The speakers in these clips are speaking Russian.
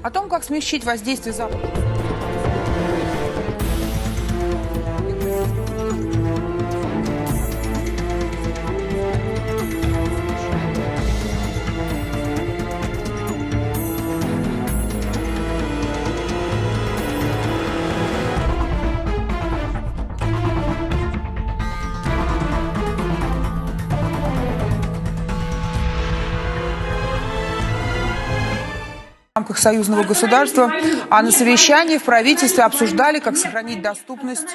О том, как смягчить воздействие Запада. В рамках союзного государства, а на совещании в правительстве обсуждали, как сохранить доступность.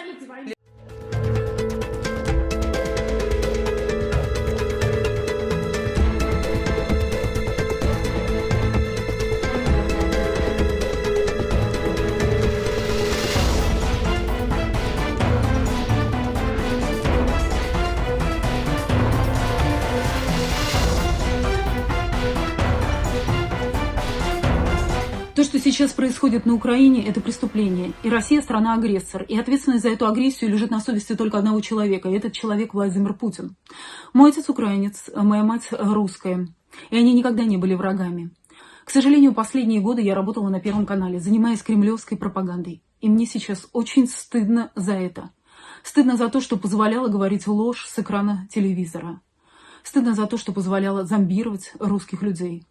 То, что сейчас происходит на Украине, это преступление. И Россия – страна-агрессор. И ответственность за эту агрессию лежит на совести только одного человека. И этот человек Владимир Путин. Мой отец украинец, моя мать русская. И они никогда не были врагами. К сожалению, последние годы я работала на Первом канале, занимаясь кремлевской пропагандой. И мне сейчас очень стыдно за это. Стыдно за то, что позволяла говорить ложь с экрана телевизора. Стыдно за то, что позволяла зомбировать русских людей.